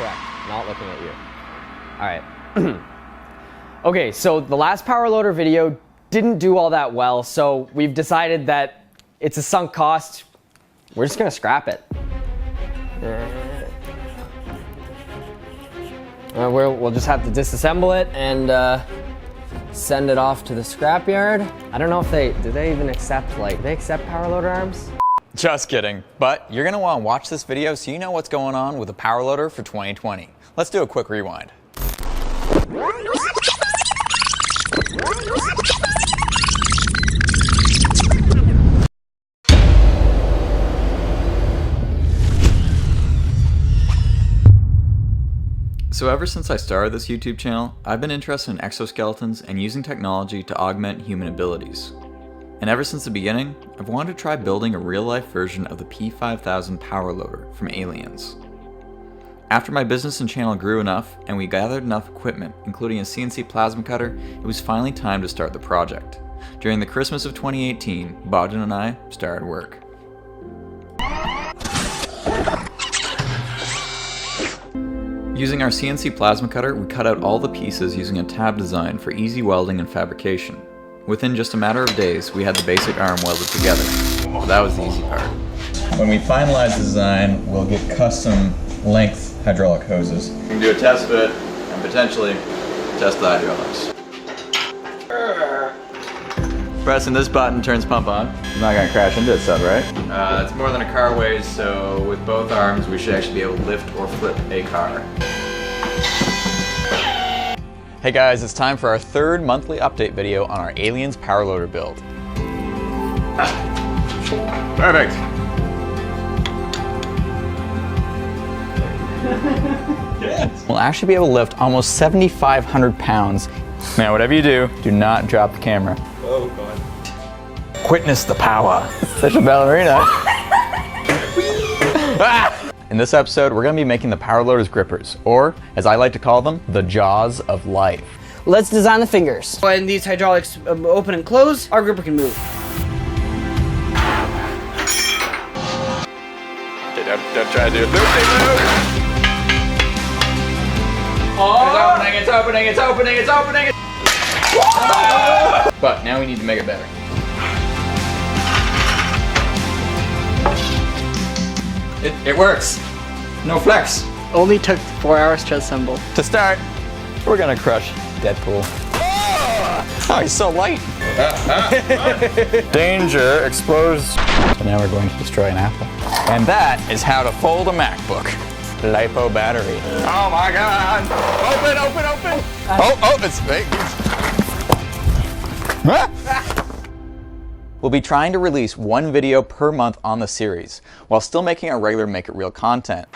correct. Not looking at you. All right. Okay, so the last power loader video didn't do all that well, so we've decided that it's a sunk cost. We're just gonna scrap it. We'll just have to disassemble it and send it off to the scrapyard. I don't know if do they even accept, like, do they accept power loader arms? Just kidding, but you're gonna wanna watch this video so you know what's going on with the power loader for 2020. Let's do a quick rewind. So ever since I started this YouTube channel, I've been interested in exoskeletons and using technology to augment human abilities. And ever since the beginning, I've wanted to try building a real-life version of the P5000 power loader from Aliens. After my business and channel grew enough and we gathered enough equipment, including a CNC plasma cutter, it was finally time to start the project. During the Christmas of 2018, Bogdan and I started work. Using our CNC plasma cutter, we cut out all the pieces using a tab design for easy welding and fabrication. Within just a matter of days, we had the basic arm welded together. But that was the easy part. When we finalize the design, we'll get custom length hydraulic hoses. We can do a test fit and potentially test the hydraulics. Pressing this button turns pump on. I'm not gonna crash into it, sub, right? It's more than a car weighs, so with both arms, we should actually be able to lift or flip a car. Hey guys, it's time for our third monthly update video on our Aliens power loader build. Perfect. Yes. We'll actually be able to lift almost 7,500 pounds. Man, whatever you do, do not drop the camera. Oh God. Witness the power. Such a ballerina. In this episode, we're going to be making the power loader's grippers, or as I like to call them, the jaws of life. Let's design the fingers. When these hydraulics open and close, our gripper can move. Okay, don't try to do it. Loop. Oh! It's opening, it's opening, it's opening, it's opening! But now we need to make it better. It works. No flex. Only took 4 hours to assemble. To start, we're gonna crush Deadpool. Oh, he's so light. Danger, explodes. So now we're going to destroy an apple. And that is how to fold a MacBook. Lipo battery. Oh my God! Open, open, open! Oh, it's fake. We'll be trying to release one video per month on the series, while still making our regular Make It Real content.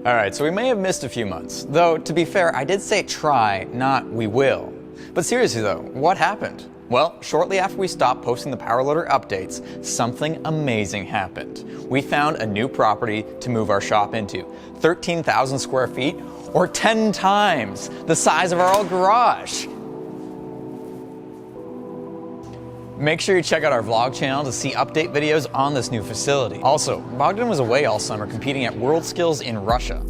Alright, so we may have missed a few months. Though, to be fair, I did say try, not we will. But seriously though, what happened? Well, shortly after we stopped posting the power loader updates, something amazing happened. We found a new property to move our shop into. 13,000 square feet, or 10 times the size of our old garage. Make sure you check out our vlog channel to see update videos on this new facility. Also, Bogdan was away all summer competing at World Skills in Russia.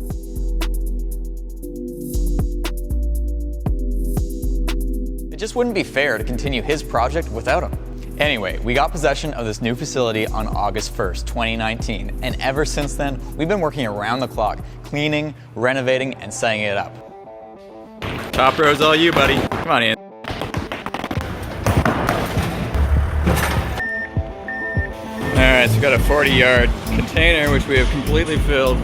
It just wouldn't be fair to continue his project without him. Anyway, we got possession of this new facility on August 1st, 2019, and ever since then, we've been working around the clock, cleaning, renovating, and setting it up. Top row's all you, buddy. Come on in. Alright, so we've got a 40-yard container, which we have completely filled.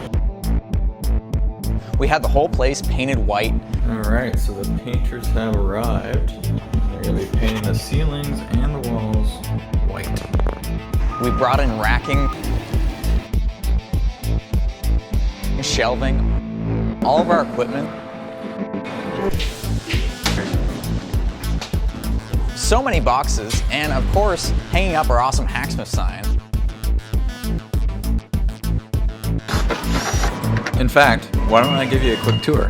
We had the whole place painted white. Alright, so the painters have arrived. They're going to be painting the ceilings and the walls white. We brought in racking, shelving, all of our equipment. So many boxes, and of course, hanging up our awesome Hacksmith sign. In fact, why don't I give you a quick tour?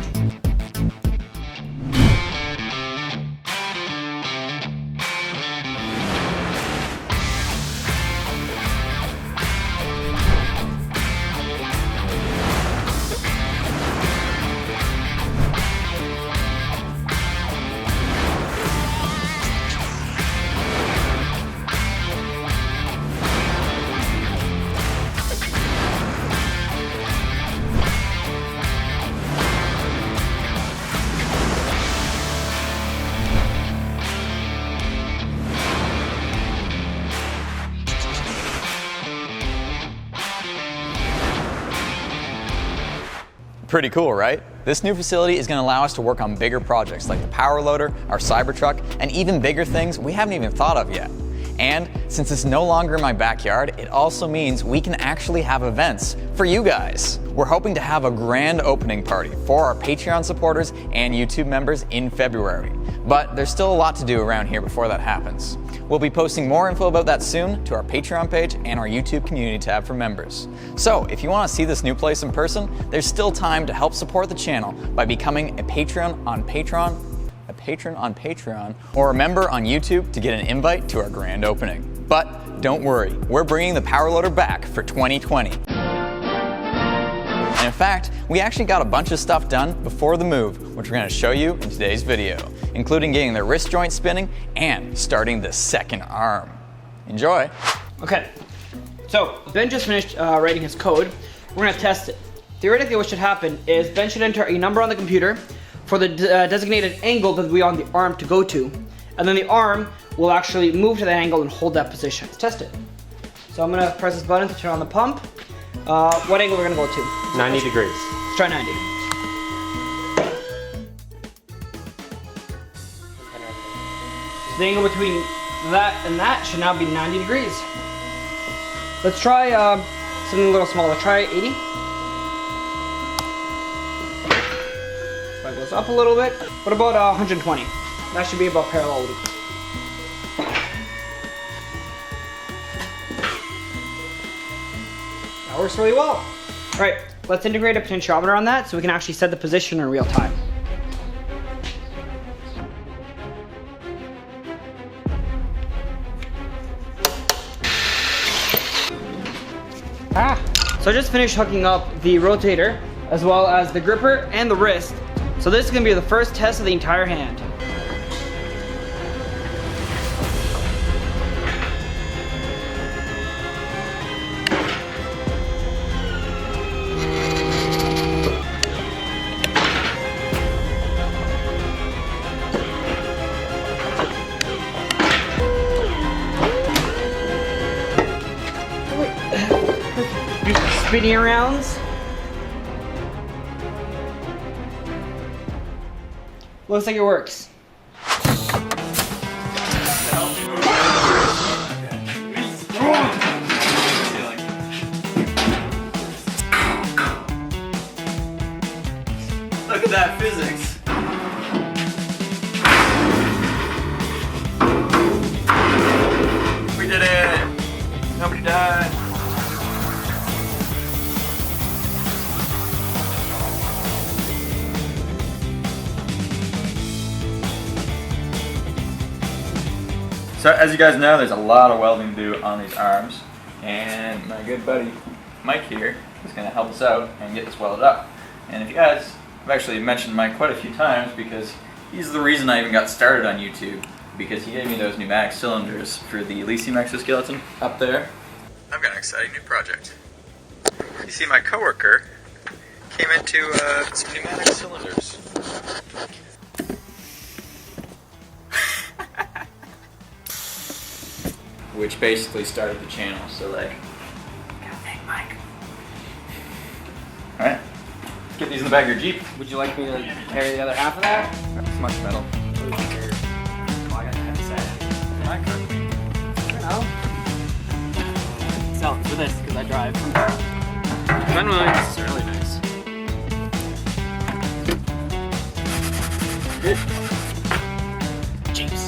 Pretty cool, right? This new facility is going to allow us to work on bigger projects like the power loader, our Cybertruck, and even bigger things we haven't even thought of yet. And since it's no longer in my backyard, it also means we can actually have events for you guys. We're hoping to have a grand opening party for our Patreon supporters and YouTube members in February. But there's still a lot to do around here before that happens. We'll be posting more info about that soon to our Patreon page and our YouTube community tab for members. So if you want to see this new place in person, there's still time to help support the channel by becoming a patron on Patreon, or a member on YouTube to get an invite to our grand opening. But don't worry, we're bringing the power loader back for 2020. And in fact, we actually got a bunch of stuff done before the move, which we're going to show you in today's video, including getting the wrist joint spinning and starting the second arm. Enjoy. Okay, so Ben just finished writing his code. We're gonna test it. Theoretically, what should happen is Ben should enter a number on the computer for the designated angle that we want the arm to go to, and then the arm will actually move to that angle and hold that position. Let's test it. So I'm gonna press this button to turn on the pump. What angle we're gonna go to? 90 degrees. Let's try 90. So the angle between that and that should now be 90 degrees. Let's try something a little smaller. Try 80. That goes up a little bit. What about 120? That should be about parallel loop. That works really well. All right, let's integrate a potentiometer on that so we can actually set the position in real time. So I just finished hooking up the rotator as well as the gripper and the wrist. So this is gonna be the first test of the entire hand. Spinning arounds. Looks like it works. Look at that physics. We did it. Nobody died. So as you guys know, there's a lot of welding to do on these arms, and my good buddy Mike here is going to help us out and get this welded up. And if you guys, I've actually mentioned Mike quite a few times because he's the reason I even got started on YouTube, because he gave me those pneumatic cylinders for the Elysium exoskeleton up there. I've got an exciting new project. You see, my coworker came into some pneumatic cylinders. Which basically started the channel, so like, gotta thank Mike. Alright, let's get these in the back of your Jeep. Would you like me to carry the other half of that? It's much metal. Well, I got the headset. Mike, I don't know. So, for this, because I drive. This is really nice. Jeeps.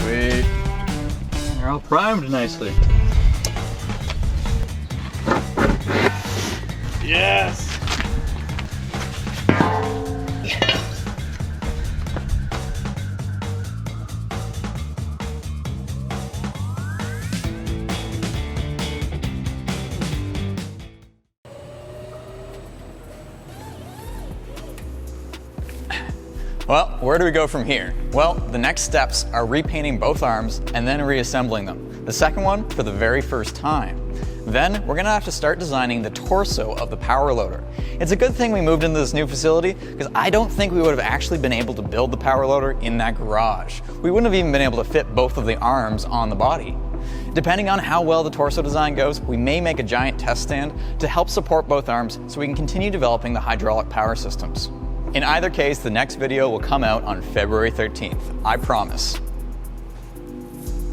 Sweet. They're all primed nicely. Yes! Well, where do we go from here? Well, the next steps are repainting both arms and then reassembling them. The second one for the very first time. Then we're gonna have to start designing the torso of the power loader. It's a good thing we moved into this new facility because I don't think we would have actually been able to build the power loader in that garage. We wouldn't have even been able to fit both of the arms on the body. Depending on how well the torso design goes, we may make a giant test stand to help support both arms so we can continue developing the hydraulic power systems. In either case, the next video will come out on February 13th. I promise.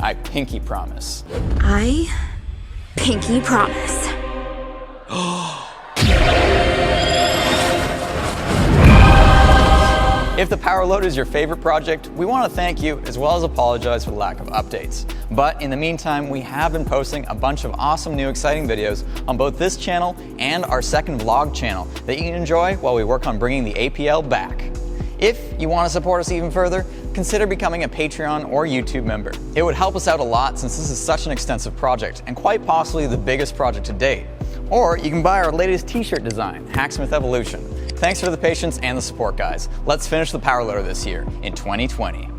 I pinky promise. I pinky promise. If the power loader is your favorite project, we want to thank you as well as apologize for the lack of updates. But in the meantime, we have been posting a bunch of awesome new exciting videos on both this channel and our second vlog channel that you can enjoy while we work on bringing the APL back. If you want to support us even further, consider becoming a Patreon or YouTube member. It would help us out a lot since this is such an extensive project and quite possibly the biggest project to date. Or you can buy our latest t-shirt design, Hacksmith Evolution. Thanks for the patience and the support, guys. Let's finish the power loader this year in 2020.